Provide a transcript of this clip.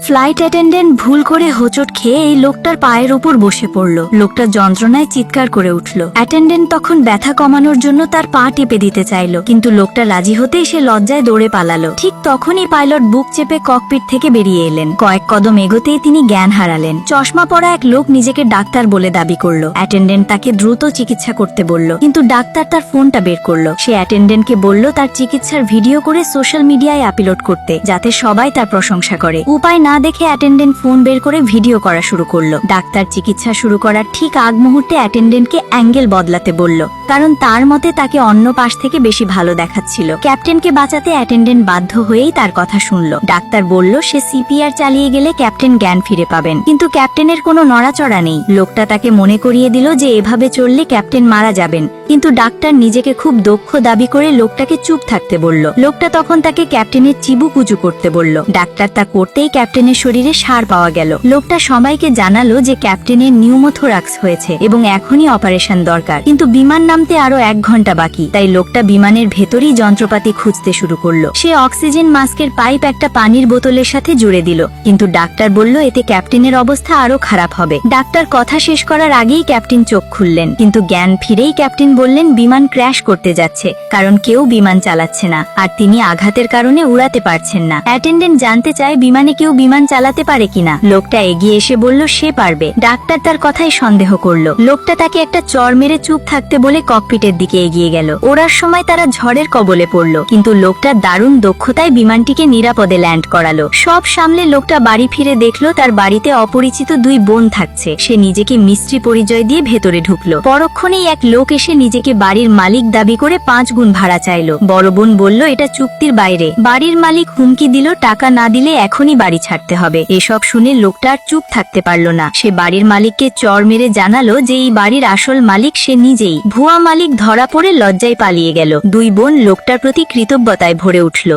Flight attendant ভুল করে হোঁচট খেয়ে এই লোকটার পায়ের উপর বসে পড়ল। লোকটা যন্ত্রণায় চিৎকার করে উঠল। অ্যাটেন্ডেন্ট তখন ব্যথা কমানোর জন্য তার পা টিপে দিতে চাইল, কিন্তু লোকটা রাজি হতেই সে লজ্জায় দৌড়ে পালালো। ঠিক তখনই পাইলট বুক চেপে ককপিট থেকে বেরিয়ে এলেন। কয়েক কদম এগোতেই তিনি জ্ঞান হারালেন। চশমা পরা এক লোক নিজেকে ডাক্তার বলে দাবি করল। অ্যাটেন্ডেন্ট তাকে দ্রুত চিকিৎসা করতে বলল, কিন্তু ডাক্তার তার ফোনটা বের করলো। সে অ্যাটেন্ডেন্টকে বলল তার চিকিৎসার ভিডিও করে সোশ্যাল মিডিয়ায় আপলোড করতে, যাতে সবাই তার প্রশংসা করে। উপায় না দেখে অ্যাটেন্ডেন্ট ফোন বের করে ভিডিও করা শুরু করলো। ডাক্তার চিকিৎসা শুরু করার ঠিক আগ মুহূর্তে অ্যাটেন্ডেন্টকে অ্যাঙ্গেল বদলাতে বলল, কারণ তার মতে তাকে অন্য পাশ থেকে বেশি ভালো দেখাচ্ছিল। ক্যাপ্টেনকে বাঁচাতে অ্যাটেন্ডেন্ট বাধ্য হয়েই তার কথা শুনল। ডাক্তার বলল সে সিপিআর চালিয়ে গেলে ক্যাপ্টেন জ্ঞান ফিরে পাবেন, কিন্তু ক্যাপ্টেনের কোনো নড়াচড়া নেই। লোকটা তাকে মনে করিয়ে দিল যে এভাবে চললে ক্যাপ্টেন মারা যাবেন, কিন্তু ডাক্তার নিজেকে খুব দক্ষ দাবি করে লোকটাকে চুপ থাকতে বলল। লোকটা তখন তাকে ক্যাপ্টেনের চিবুকুচু করতে বলল। ডাক্তার তা করতেই ক্যাপ্টেনের শরীরে সার পাওয়া গেল। লোকটা সবাইকে জানালো যে ক্যাপ্টেনের নিউমোথোরাক্স হয়েছে এবং এখনই অপারেশন দরকার, কিন্তু বিমান নামতে আরো 1 ঘন্টা বাকি। তাই লোকটা বিমানের ভেতরই যন্ত্রপাতি খুঁজতে শুরু করলো। সে অক্সিজেন মাস্কের পাইপ একটা পানির বোতলের সাথে জুড়ে দিল, কিন্তু ডাক্তার বলল এতে ক্যাপ্টেনের অবস্থা আরো খারাপ হবে। ডাক্তার কথা শেষ করার আগেই ক্যাপ্টেন চোখ খুললেন, কিন্তু জ্ঞান ফিরেই ক্যাপ্টেন বললেন বিমান ক্র্যাশ করতে যাচ্ছে, কারণ কেউ বিমান চালাচ্ছে না আর তিনি আঘাতের কারণে উড়াতে পারছেন না। অ্যাটেন্ডেন্ট জানতে চায় বিমানে কেউ বিমান চালাতে পারে কিনা। লোকটা এগিয়ে এসে বলল সে পারবে। ডাক্তার তার কথাই সন্দেহ করলো। লোকটা তাকে একটা চড় মেরে চুপ থাকতে বলে ককপিটের দিকে এগিয়ে গেল। ওড়ার সময় তারা ঝড়ের কবলে পড়ল, কিন্তু লোকটা দারুণ দক্ষতায় বিমানটিকে নিরাপদে ল্যান্ড করালো। সব সামলে লোকটা বাড়ি ফিরে দেখলো তার বাড়িতে অপরিচিত 2 বোন থাকছে। সে নিজেকে মিস্ত্রি পরিচয় দিয়ে ভেতরে ঢুকলো। পরক্ষণেই এক লোক এসে নিজেকে বাড়ির মালিক দাবি করে 5 গুণ ভাড়া চাইলো। বড় বোন বলল এটা চুক্তির বাইরে। বাড়ির মালিক হুমকি দিল টাকা না দিলে এখনই বাড়ি ছাড়তে হবে। এসব শুনে লোকটা আর চুপ থাকতে পারল না। সে বাড়ির মালিককে চড় মেরে জানালো যে এই বাড়ির আসল মালিক সে নিজেই। ভুয়া মালিক ধরা পড়ে লজ্জায় পালিয়ে গেল। 2 বোন লোকটার প্রতি কৃতজ্ঞতায় ভরে উঠল।